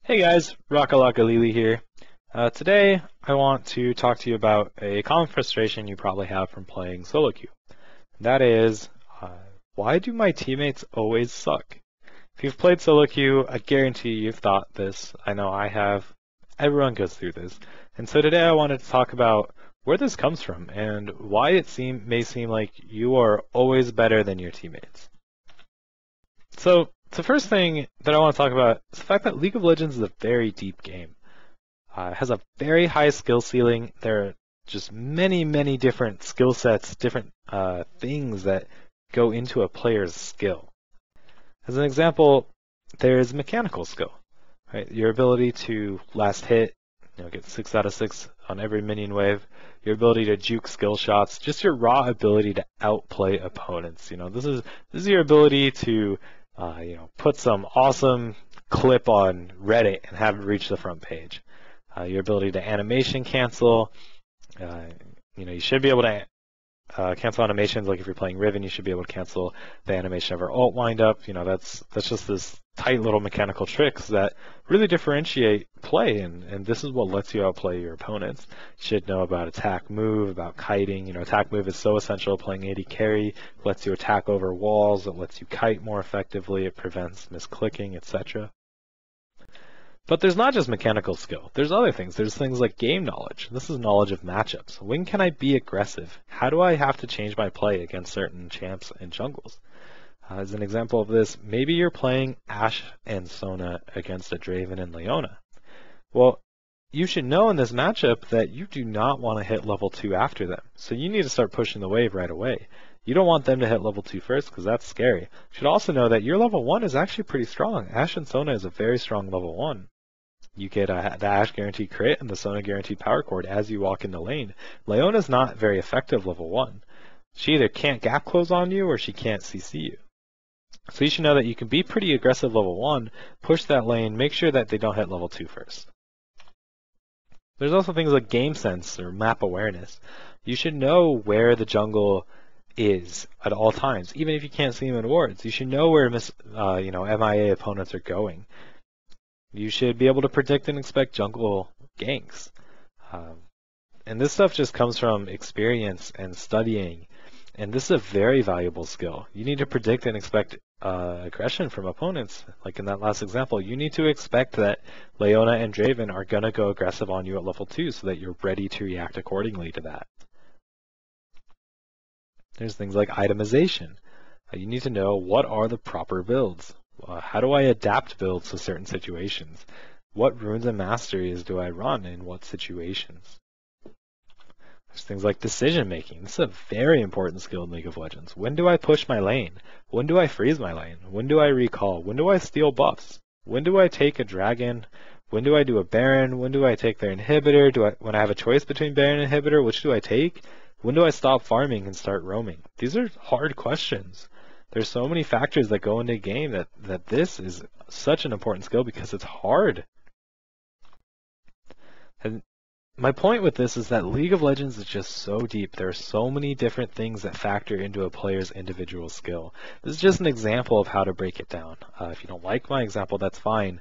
Hey guys, Rockalockalili here. Today I want to talk to you about a common frustration you probably have from playing solo queue. That is, why do my teammates always suck? If you've played solo queue, I guarantee you've thought this. I know I have. Everyone goes through this. And so today I wanted to talk about where this comes from and why it may seem like you are always better than your teammates. So the first thing that I want to talk about is the fact that League of Legends is a very deep game. It has a very high skill ceiling. There are just many different skill sets, different things that go into a player's skill. As an example, there's mechanical skill, right? Your ability to last hit, get 6 out of 6 on every minion wave, your ability to juke skill shots, just your raw ability to outplay opponents. This is your ability to put some awesome clip on Reddit and have it reach the front page. Your ability to animation cancel. You should be able to cancel animations. Like if you're playing Riven, you should be able to cancel the animation of our ult windup. That's just this tight little mechanical tricks that really differentiate play, and this is what lets you outplay your opponents. You should know about attack move, about kiting. Attack move is so essential playing AD carry. It lets you attack over walls. It lets you kite more effectively. It prevents misclicking, etc. But there's not just mechanical skill. There's other things. There's things like game knowledge. This is knowledge of matchups. When can I be aggressive? How do I have to change my play against certain champs and jungles? As an example of this, maybe you're playing Ashe and Sona against a Draven and Leona. Well, you should know in this matchup that you do not want to hit level 2 after them. So you need to start pushing the wave right away. You don't want them to hit level 2 first because that's scary. You should also know that your level 1 is actually pretty strong. Ashe and Sona is a very strong level 1. You get the Ashe guaranteed crit and the Sona guaranteed power chord as you walk in the lane. Leona's not very effective level 1. She either can't gap close on you or she can't CC you. So you should know that you can be pretty aggressive level 1, push that lane, make sure that they don't hit level 2 first. There's also things like game sense or map awareness. You should know where the jungle is at all times, even if you can't see them in wards. You should know where MIA opponents are going. You should be able to predict and expect jungle ganks. And this stuff just comes from experience and studying. And this is a very valuable skill. You need to predict and expect aggression from opponents. Like in that last example, you need to expect that Leona and Draven are going to go aggressive on you at level 2 so that you're ready to react accordingly to that. There's things like itemization. You need to know what are the proper builds. How do I adapt builds to certain situations? What runes and masteries do I run in what situations? There's things like decision making. This is a very important skill in League of Legends. When do I push my lane? When do I freeze my lane? When do I recall? When do I steal buffs? When do I take a dragon? When do I do a Baron? When do I take their inhibitor? When I have a choice between Baron and inhibitor, which do I take? When do I stop farming and start roaming? These are hard questions. There's so many factors that go into a game that this is such an important skill because it's hard. And my point with this is that League of Legends is just so deep. There are so many different things that factor into a player's individual skill. This is just an example of how to break it down. If you don't like my example, that's fine.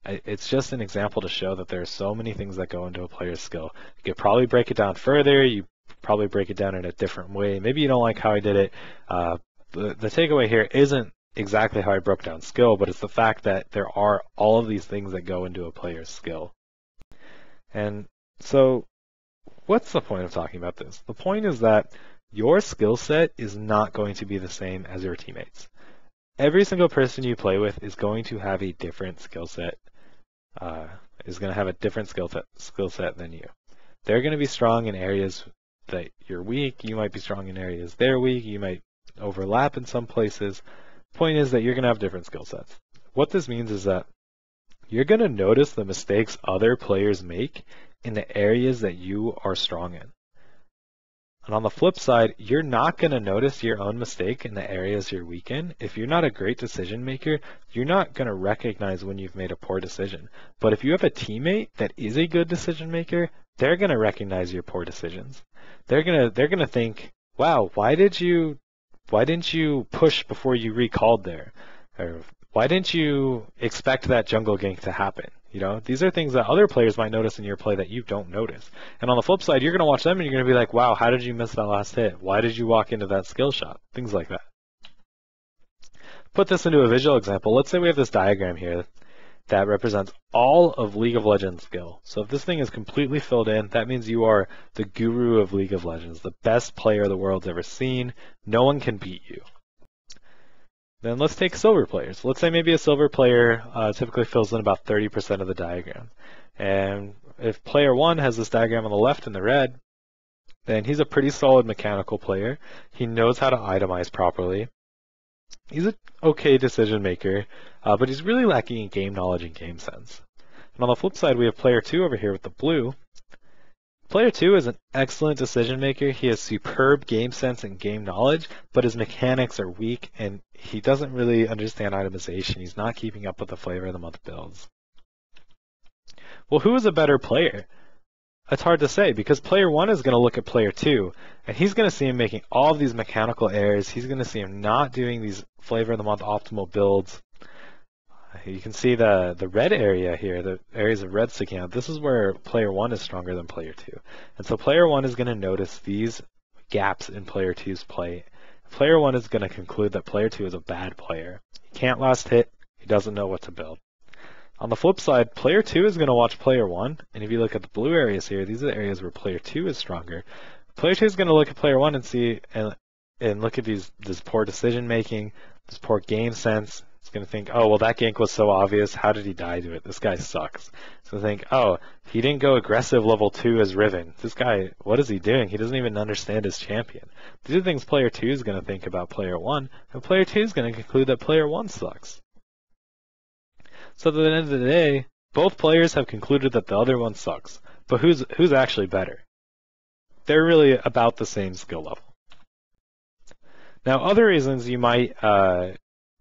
It's just an example to show that there are so many things that go into a player's skill. You could probably break it down further. You probably break it down in a different way. Maybe you don't like how I did it. The takeaway here isn't exactly how I broke down skill, but it's the fact that there are all of these things that go into a player's skill. And so what's the point of talking about this? The point is that your skill set is not going to be the same as your teammates. Every single person you play with is going to have a different skill set, is going to have a different skill set than you. They're going to be strong in areas that you're weak. You might be strong in areas they're weak. You might overlap in some places. Point is that you're going to have different skill sets. What this means is that you're going to notice the mistakes other players make in the areas that you are strong in. And on the flip side, you're not going to notice your own mistake in the areas you're weak in. If you're not a great decision maker, you're not going to recognize when you've made a poor decision. But if you have a teammate that is a good decision maker, they're going to recognize your poor decisions. They're going to think, wow, why didn't you push before you recalled there? Or Why didn't you expect that jungle gank to happen? You know, these are things that other players might notice in your play that you don't notice. And on the flip side, you're going to watch them and you're going to be like, wow, how did you miss that last hit? Why did you walk into that skill shot? Things like that. Put this into a visual example. Let's say we have this diagram here that represents all of League of Legends skill. So if this thing is completely filled in, that means you are the guru of League of Legends, the best player the world's ever seen. No one can beat you. Then let's take silver players. Let's say maybe a silver player typically fills in about 30% of the diagram. And if player 1 has this diagram on the left in the red, then he's a pretty solid mechanical player. He knows how to itemize properly. He's an okay decision maker, but he's really lacking in game knowledge and game sense. And on the flip side, we have player 2 over here with the blue. Player 2 is an excellent decision maker. He has superb game sense and game knowledge, but his mechanics are weak and he doesn't really understand itemization. He's not keeping up with the flavor of the month builds. Well, who is a better player? It's hard to say because player 1 is going to look at player 2 and he's going to see him making all of these mechanical errors. He's going to see him not doing these flavor of the month optimal builds. You can see the red area here, the areas of red sticking out. This is where player 1 is stronger than player 2. And so player 1 is going to notice these gaps in player 2's play. Player 1 is going to conclude that player 2 is a bad player. He can't last hit. He doesn't know what to build. On the flip side, player 2 is going to watch player 1. And if you look at the blue areas here, these are the areas where player 2 is stronger. Player 2 is going to look at player 1 and see and look at this poor decision making, this poor game sense. It's going to think, oh, well, that gank was so obvious. How did he die to it? This guy sucks. So think, oh, he didn't go aggressive level 2 as Riven. This guy, what is he doing? He doesn't even understand his champion. These are things player 2 is going to think about player 1, and player 2 is going to conclude that player 1 sucks. So at the end of the day, both players have concluded that the other one sucks. But who's actually better? They're really about the same skill level. Now, other reasons you might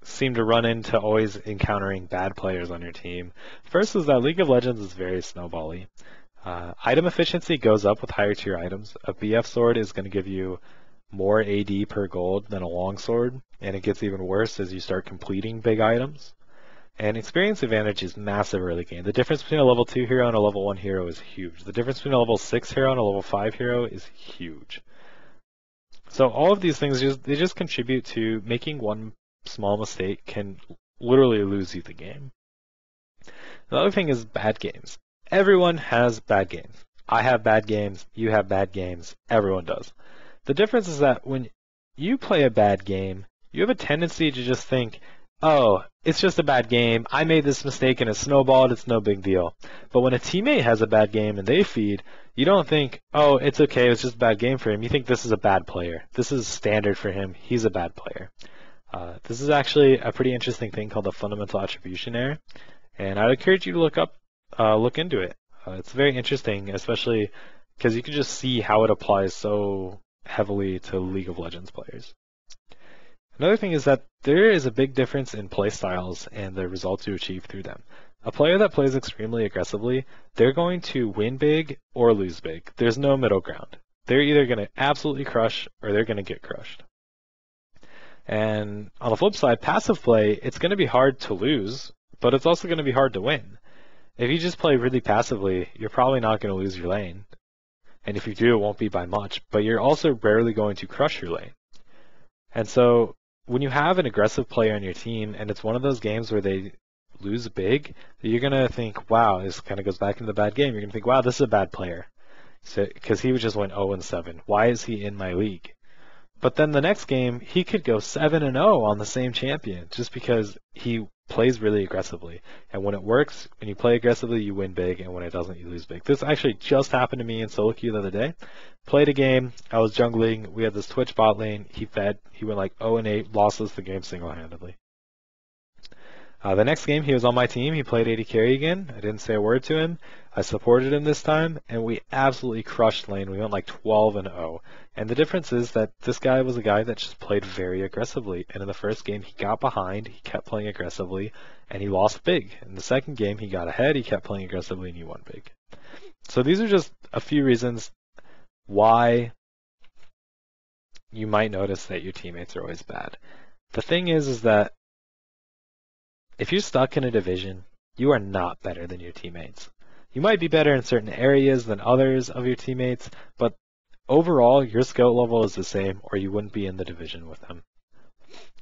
seem to run into always encountering bad players on your team. First is that League of Legends is very snowbally. Item efficiency goes up with higher tier items. A BF sword is going to give you more AD per gold than a longsword, and it gets even worse as you start completing big items. And experience advantage is massive early game. The difference between a level 2 hero and a level 1 hero is huge. The difference between a level 6 hero and a level 5 hero is huge. So all of these things, they just contribute to making one small mistake can literally lose you the game. The other thing is bad games. Everyone has bad games. I have bad games, you have bad games, everyone does. The difference is that when you play a bad game, you have a tendency to just think, oh, it's just a bad game, I made this mistake and it snowballed, it's no big deal. But when a teammate has a bad game and they feed, you don't think, oh, it's okay, it's just a bad game for him. You think this is a bad player. This is standard for him, he's a bad player. This is actually a pretty interesting thing called the fundamental attribution error, and I'd encourage you to look into it. It's very interesting, especially because you can just see how it applies so heavily to League of Legends players. Another thing is that there is a big difference in play styles and the results you achieve through them. A player that plays extremely aggressively, they're going to win big or lose big. There's no middle ground. They're either going to absolutely crush or they're going to get crushed. And on the flip side, passive play, it's going to be hard to lose, but it's also going to be hard to win. If you just play really passively, you're probably not going to lose your lane. And if you do, it won't be by much, but you're also rarely going to crush your lane. And so when you have an aggressive player on your team, and it's one of those games where they lose big, you're going to think, wow, this kind of goes back into the bad game. You're going to think, wow, this is a bad player. Because he just went 0-7. Why is he in my league? But then the next game, he could go 7-0 on the same champion just because he plays really aggressively. And when it works, when you play aggressively, you win big, and when it doesn't, you lose big. This actually just happened to me in solo queue the other day. Played a game, I was jungling, we had this Twitch bot lane, he fed, he went like 0-8, lost us the game single-handedly. The next game, he was on my team. He played AD carry again. I didn't say a word to him. I supported him this time, and we absolutely crushed lane. We went like 12-0. And the difference is that this guy was a guy that just played very aggressively. And in the first game, he got behind, he kept playing aggressively, and he lost big. In the second game, he got ahead, he kept playing aggressively, and he won big. So these are just a few reasons why you might notice that your teammates are always bad. The thing is that if you're stuck in a division, you are not better than your teammates. You might be better in certain areas than others of your teammates, but overall, your skill level is the same, or you wouldn't be in the division with them.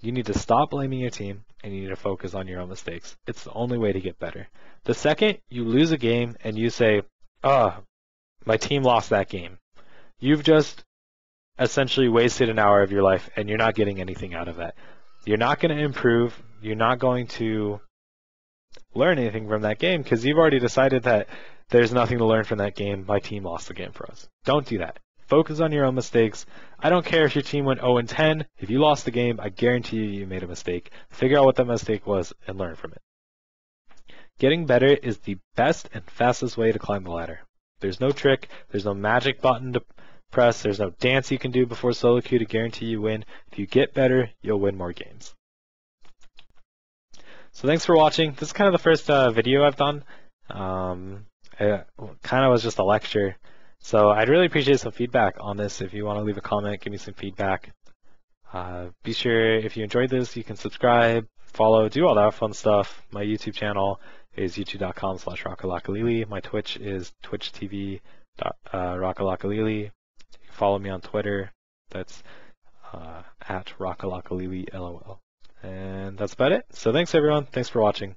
You need to stop blaming your team, and you need to focus on your own mistakes. It's the only way to get better. The second you lose a game and you say, my team lost that game, you've just essentially wasted an hour of your life, and you're not getting anything out of that. You're not going to improve. You're not going to learn anything from that game because you've already decided that there's nothing to learn from that game. My team lost the game for us. Don't do that. Focus on your own mistakes. I don't care if your team went 0-10. If you lost the game, I guarantee you made a mistake. Figure out what that mistake was and learn from it. Getting better is the best and fastest way to climb the ladder. There's no trick. There's no magic button to press. There's no dance you can do before solo queue to guarantee you win. If you get better, you'll win more games. So thanks for watching. This is kind of the first video I've done. It kind of was just a lecture. So I'd really appreciate some feedback on this. If you want to leave a comment, give me some feedback. Be sure if you enjoyed this, you can subscribe, follow, do all that fun stuff. My YouTube channel is youtube.com/rockalockalili. My Twitch is twitchtv.rockalockalili. You can follow me on Twitter. That's at rockalockalili LOL. And that's about it. So thanks everyone. Thanks for watching.